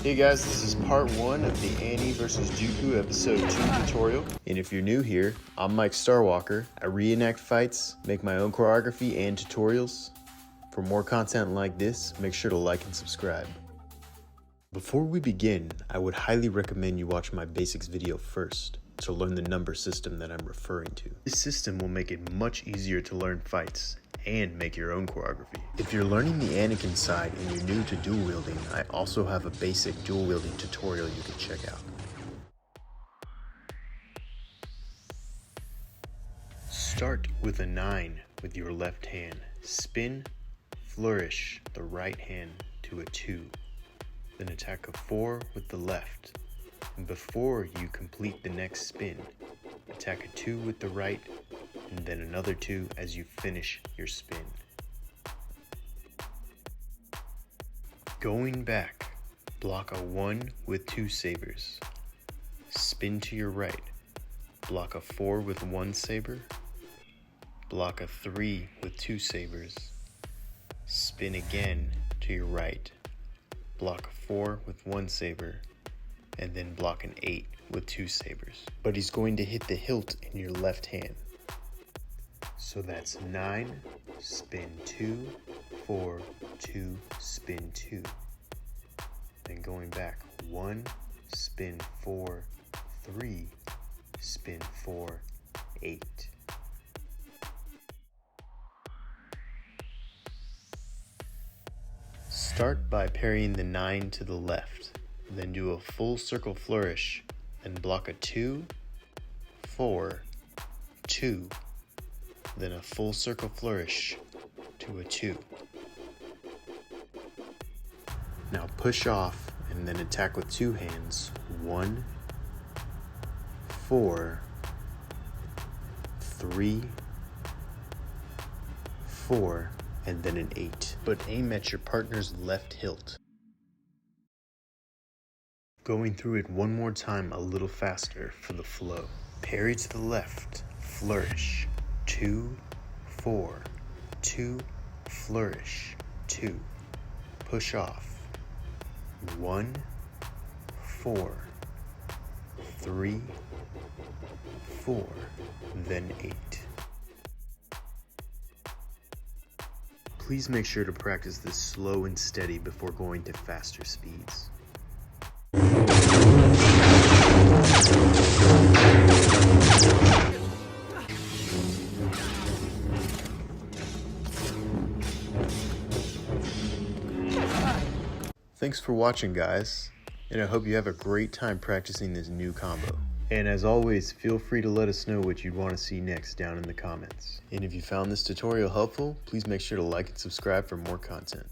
Hey guys, this is part 1 of the Anakin vs. Dooku Episode 2 tutorial. And if you're new here, I'm Mike Starwalker. I reenact fights, make my own choreography and tutorials. For more content like this, make sure to like and subscribe. Before we begin, I would highly recommend you watch my basics video first to learn the number system that I'm referring to. This system will make it much easier to learn fights and make your own choreography. If you're learning the Anakin side and you're new to dual wielding, I also have a basic dual wielding tutorial you can check out. Start with a 9 with your left hand. Spin, flourish the right hand to a 2. Then attack a 4 with the left. And before you complete the next spin, attack a 2 with the right, and then another 2 as you finish your spin. Going back, block a 1 with 2 sabers. Spin to your right, block a 4 with 1 saber. Block a 3 with 2 sabers. Spin again to your right, block a 4 with 1 saber, and then block an 8 with 2 sabers. But he's going to hit the hilt in your left hand. So that's 9, spin 2, 4, 2, spin 2. Then going back, 1, spin 4, 3, spin 4, 8. Start by parrying the 9 to the left, then do a full circle flourish, and block a 2, 4, 2, then a full circle flourish to a 2. Now push off and then attack with 2 hands, 1, 4, 3, 4, and then an 8, but aim at your partner's left hilt. Going through it one more time a little faster for the flow. Parry to the left, flourish, 2, 4, 2, flourish, 2, push off, 1, 4, 3, 4, then 8. Please make sure to practice this slow and steady before going to faster speeds. Thanks for watching, guys, and I hope you have a great time practicing this new combo. And as always, feel free to let us know what you'd want to see next down in the comments. And if you found this tutorial helpful, please make sure to like and subscribe for more content.